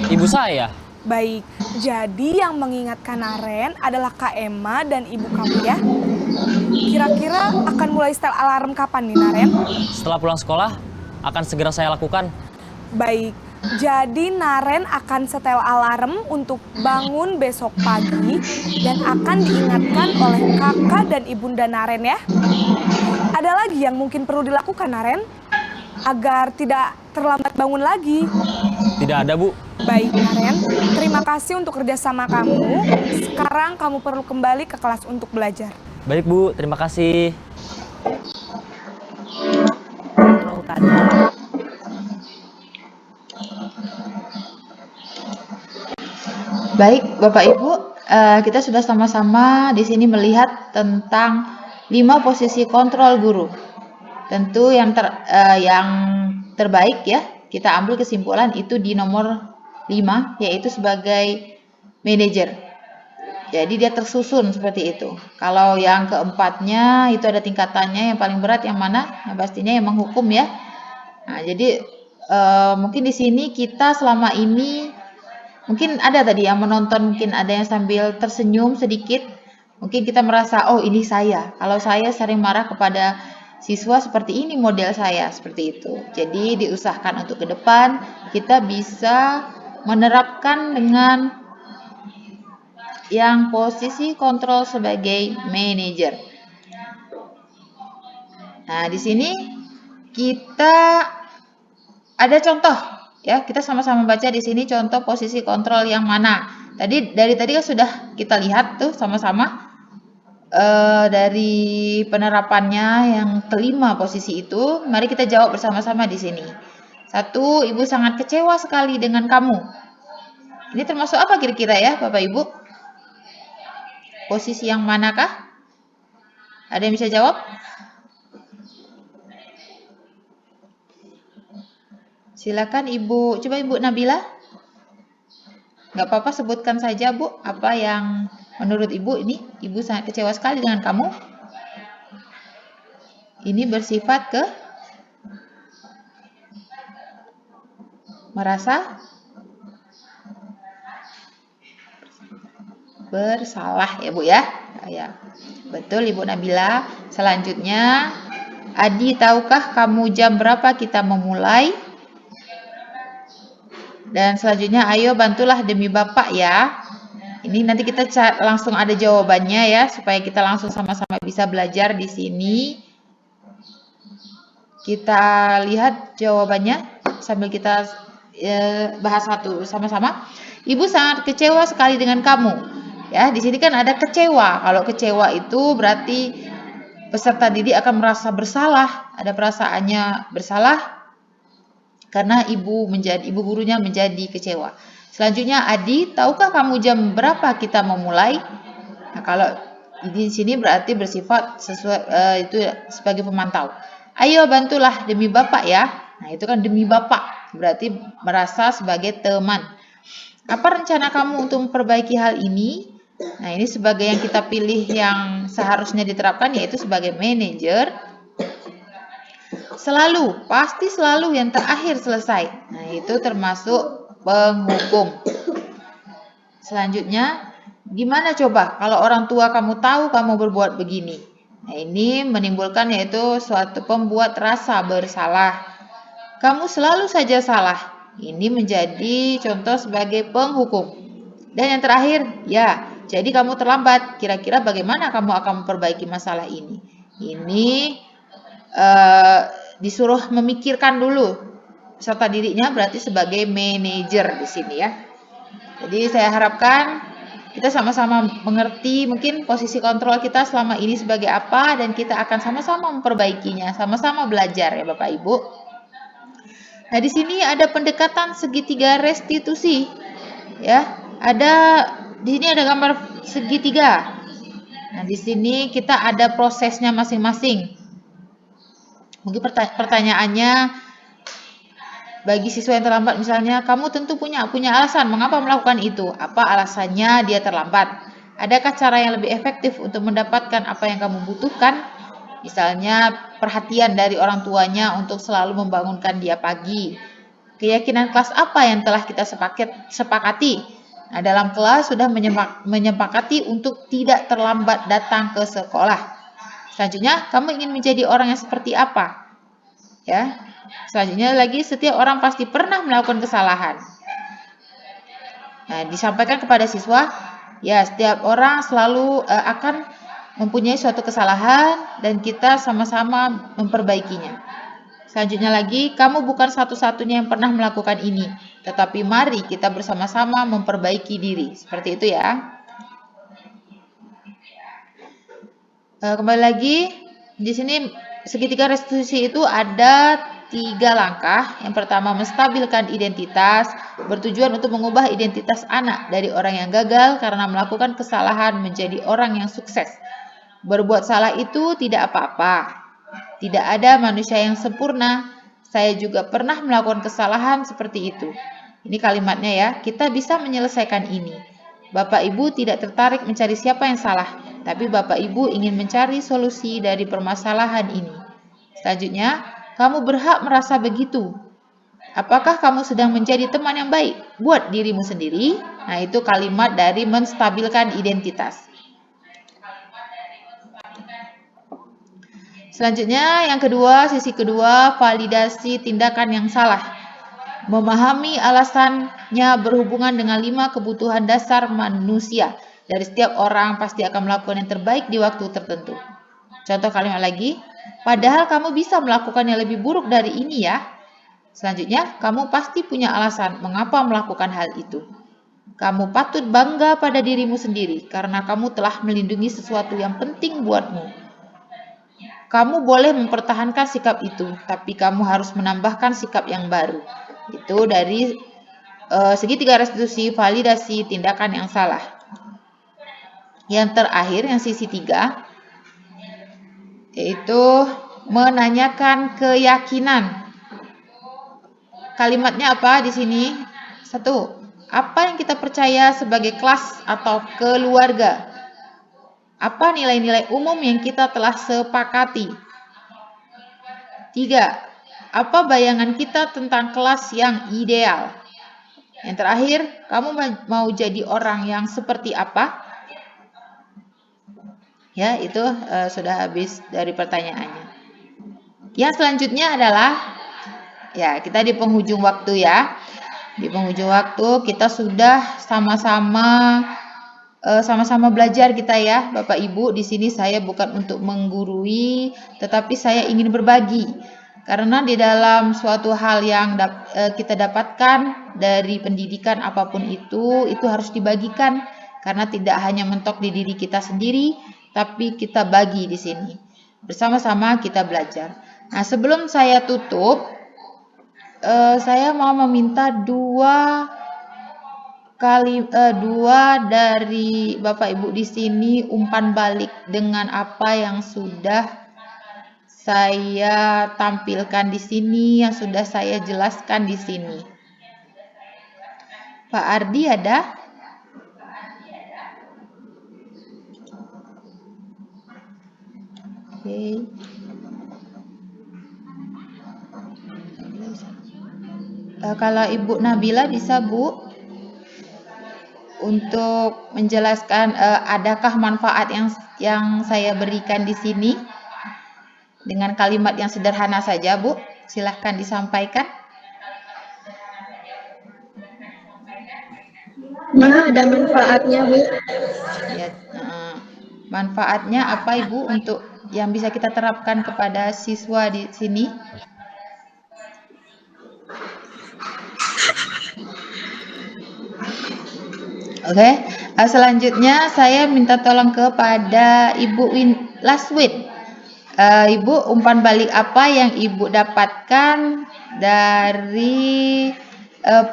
ibu saya. Baik, jadi yang mengingatkan Naren adalah Kak Ema dan ibu kamu ya? Kira-kira akan mulai setel alarm kapan nih, Naren? Setelah pulang sekolah, akan segera saya lakukan. Baik, jadi Naren akan setel alarm untuk bangun besok pagi dan akan diingatkan oleh kakak dan ibunda Naren ya. Ada lagi yang mungkin perlu dilakukan Naren agar tidak terlambat bangun lagi? Tidak ada, Bu. Baik Naren, terima kasih untuk kerjasama kamu. Sekarang kamu perlu kembali ke kelas untuk belajar. Baik, Bu. Terima kasih. Kontrol tadi. Baik, Bapak Ibu, kita sudah sama-sama di sini melihat tentang 5 posisi kontrol guru. Tentu yang terbaik ya, kita ambil kesimpulan itu di nomor 5, yaitu sebagai manajer. Jadi dia tersusun seperti itu. Kalau yang keempatnya itu ada tingkatannya, yang paling berat yang mana? Yang pastinya yang menghukum ya. Nah, jadi mungkin di sini kita selama ini mungkin ada tadi yang menonton, mungkin ada yang sambil tersenyum sedikit. Mungkin kita merasa, oh ini saya. Kalau saya sering marah kepada siswa seperti ini model saya, seperti itu. Jadi diusahakan untuk ke depan kita bisa menerapkan dengan yang posisi kontrol sebagai manajer. Nah, di sini kita ada contoh ya, kita sama-sama baca di sini contoh posisi kontrol yang mana. Dari tadi kan sudah kita lihat tuh sama-sama dari penerapannya yang kelima posisi itu. Mari kita jawab bersama-sama di sini. 1, Ibu sangat kecewa sekali dengan kamu. Ini termasuk apa kira-kira ya, Bapak Ibu? Posisi yang manakah? Ada yang bisa jawab? Silakan Ibu, coba Ibu Nabila. Nggak apa-apa, sebutkan saja Bu, apa yang menurut Ibu ini, Ibu sangat kecewa sekali dengan kamu. Ini bersifat merasa bersalah ya Bu ya. Ya, betul Ibu Nabila. Selanjutnya, Adi, tahukah kamu jam berapa kita memulai? Dan selanjutnya, ayo bantulah demi Bapak ya. Ini nanti kita langsung ada jawabannya ya, supaya kita langsung sama-sama bisa belajar di sini. Kita lihat jawabannya sambil kita bahas satu sama-sama. Ibu sangat kecewa sekali dengan kamu. Ya, di sini kan ada kecewa. Kalau kecewa itu berarti peserta didik akan merasa bersalah, ada perasaannya bersalah karena ibu gurunya menjadi kecewa. Selanjutnya, Adi, tahukah kamu jam berapa kita memulai? Nah, kalau di sini berarti bersifat sesuai itu sebagai pemantau. Ayo bantulah demi Bapak ya. Nah, itu kan demi Bapak, berarti merasa sebagai teman. Apa rencana kamu untuk memperbaiki hal ini? Nah, ini sebagai yang kita pilih yang seharusnya diterapkan, yaitu sebagai manajer. Pasti selalu yang terakhir selesai. Nah, itu termasuk penghukum. Selanjutnya, gimana coba kalau orang tua kamu tahu kamu berbuat begini? Nah, ini menimbulkan yaitu suatu pembuat rasa bersalah. Kamu selalu saja salah. Ini menjadi contoh sebagai penghukum. Dan yang terakhir, ya, jadi kamu terlambat. Kira-kira bagaimana kamu akan memperbaiki masalah ini? Ini disuruh memikirkan dulu peserta didiknya, berarti sebagai manajer di sini ya. Jadi saya harapkan kita sama-sama mengerti mungkin posisi kontrol kita selama ini sebagai apa, dan kita akan sama-sama memperbaikinya, sama-sama belajar ya Bapak Ibu. Nah, di sini ada pendekatan segitiga restitusi ya. Di sini ada gambar segitiga. Nah, di sini kita ada prosesnya masing-masing. Mungkin pertanyaannya bagi siswa yang terlambat misalnya, kamu tentu punya alasan mengapa melakukan itu. Apa alasannya dia terlambat? Adakah cara yang lebih efektif untuk mendapatkan apa yang kamu butuhkan? Misalnya perhatian dari orang tuanya untuk selalu membangunkan dia pagi. Keyakinan kelas apa yang telah kita sepakati? Nah, dalam kelas sudah menyepakati untuk tidak terlambat datang ke sekolah. Selanjutnya, kamu ingin menjadi orang yang seperti apa? Ya, Selanjutnya lagi, setiap orang pasti pernah melakukan kesalahan. Nah, disampaikan kepada siswa, ya setiap orang selalu akan mempunyai suatu kesalahan dan kita sama-sama memperbaikinya. Selanjutnya lagi, kamu bukan satu-satunya yang pernah melakukan ini, tetapi mari kita bersama-sama memperbaiki diri. Seperti itu ya. Kembali lagi, di sini segitiga restitusi itu ada 3 langkah. Yang pertama, menstabilkan identitas, bertujuan untuk mengubah identitas anak dari orang yang gagal karena melakukan kesalahan menjadi orang yang sukses. Berbuat salah itu tidak apa-apa. Tidak ada manusia yang sempurna. Saya juga pernah melakukan kesalahan seperti itu. Ini kalimatnya ya, kita bisa menyelesaikan ini. Bapak Ibu tidak tertarik mencari siapa yang salah, tapi Bapak Ibu ingin mencari solusi dari permasalahan ini. Selanjutnya, kamu berhak merasa begitu. Apakah kamu sedang menjadi teman yang baik buat dirimu sendiri? Nah, itu kalimat dari menstabilkan identitas. Selanjutnya, yang kedua, sisi kedua, validasi tindakan yang salah. Memahami alasannya berhubungan dengan 5 kebutuhan dasar manusia. Dari setiap orang pasti akan melakukan yang terbaik di waktu tertentu. Contoh kalimat lagi, padahal kamu bisa melakukan yang lebih buruk dari ini ya. Selanjutnya, kamu pasti punya alasan mengapa melakukan hal itu. Kamu patut bangga pada dirimu sendiri karena kamu telah melindungi sesuatu yang penting buatmu. Kamu boleh mempertahankan sikap itu, tapi kamu harus menambahkan sikap yang baru. Itu dari segitiga restitusi, validasi tindakan yang salah. Yang terakhir, yang sisi 3, yaitu menanyakan keyakinan. Kalimatnya apa di sini? 1. Apa yang kita percaya sebagai kelas atau keluarga? Apa nilai-nilai umum yang kita telah sepakati? 3. Apa bayangan kita tentang kelas yang ideal? Yang terakhir, kamu mau jadi orang yang seperti apa? Ya, itu sudah habis dari pertanyaannya. Yang selanjutnya adalah, ya kita di penghujung waktu ya. Di penghujung waktu kita sudah sama-sama belajar kita ya, Bapak Ibu. Di sini saya bukan untuk menggurui, tetapi saya ingin berbagi. Karena di dalam suatu hal yang kita dapatkan dari pendidikan apapun itu harus dibagikan. Karena tidak hanya mentok di diri kita sendiri, tapi kita bagi di sini. Bersama-sama kita belajar. Nah, sebelum saya tutup, saya mau meminta dua dari Bapak Ibu di sini umpan balik dengan apa yang sudah saya tampilkan di sini, yang sudah saya jelaskan di sini. Pak Ardi ada? Oke. Kalau Ibu Nabila bisa, Bu, untuk menjelaskan adakah manfaat yang saya berikan di sini? Dengan kalimat yang sederhana saja, Bu. Silahkan disampaikan. Nah, ada manfaatnya, Bu. Ya, manfaatnya apa, Ibu, untuk yang bisa kita terapkan kepada siswa di sini? Oke. Selanjutnya saya minta tolong kepada Ibu Laswin. Ibu, umpan balik apa yang Ibu dapatkan dari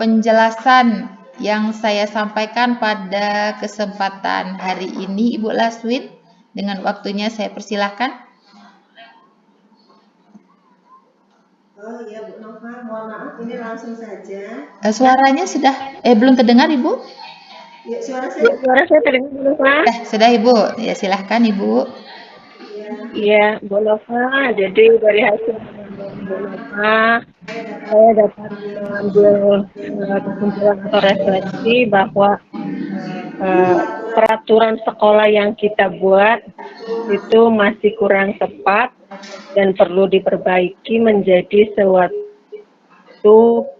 penjelasan yang saya sampaikan pada kesempatan hari ini, Ibu Laswin? Dengan waktunya saya persilahkan. Oh iya Bu Nova, mohon maaf ini langsung saja. Suaranya sudah belum terdengar, Ibu? Ya, suara saya. Suara saya terdengar, Bu Nova. Sudah, Ibu. Ya, silahkan, Ibu. Iya, Bu Nova. Jadi dari hasil Bu Nova, saya dapat mengambil kesimpulan atau refleksi bahwa peraturan sekolah yang kita buat itu masih kurang tepat dan perlu diperbaiki menjadi suatu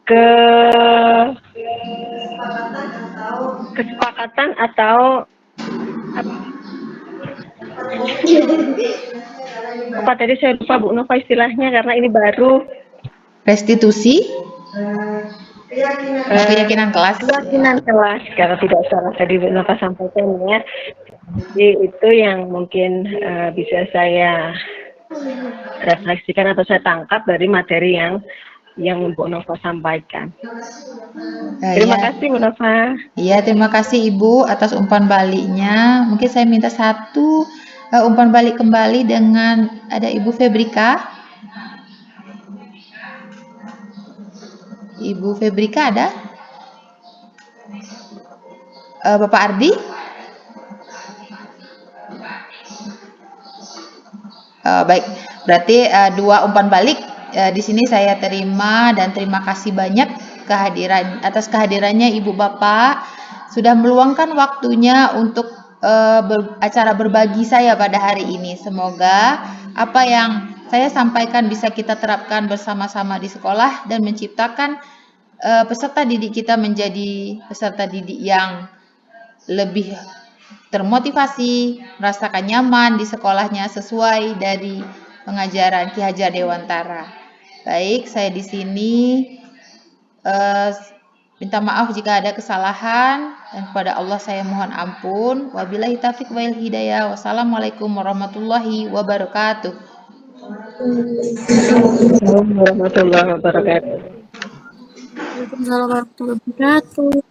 ke kesepakatan atau apa tadi saya lupa Bu Nova istilahnya karena ini baru. Restitusi, keyakinan kelas. Keyakinan kelas kalau tidak salah tadi Bu Nova sampaikan ya. Jadi itu yang mungkin bisa saya refleksikan atau saya tangkap dari materi yang Bu Nova sampaikan. Terima kasih Bu Nova. Iya, terima kasih Ibu atas umpan baliknya. Mungkin saya minta satu umpan balik kembali dengan ada Ibu Febrika. Ibu Febrika ada? Bapak Ardi? Baik, berarti dua umpan balik di sini saya terima dan terima kasih banyak atas kehadirannya Ibu Bapak sudah meluangkan waktunya untuk acara berbagi saya pada hari ini. Semoga apa yang saya sampaikan bisa kita terapkan bersama-sama di sekolah dan menciptakan peserta didik kita menjadi peserta didik yang lebih termotivasi, merasakan nyaman di sekolahnya sesuai dari pengajaran Ki Hajar Dewantara. Baik, saya di sini minta maaf jika ada kesalahan dan kepada Allah saya mohon ampun. Wabillahi taufiq wal hidayah. Wassalamualaikum warahmatullahi wabarakatuh. Assalamualaikum warahmatullahi wabarakatuh. Waalaikumsalam warahmatullahi wabarakatuh.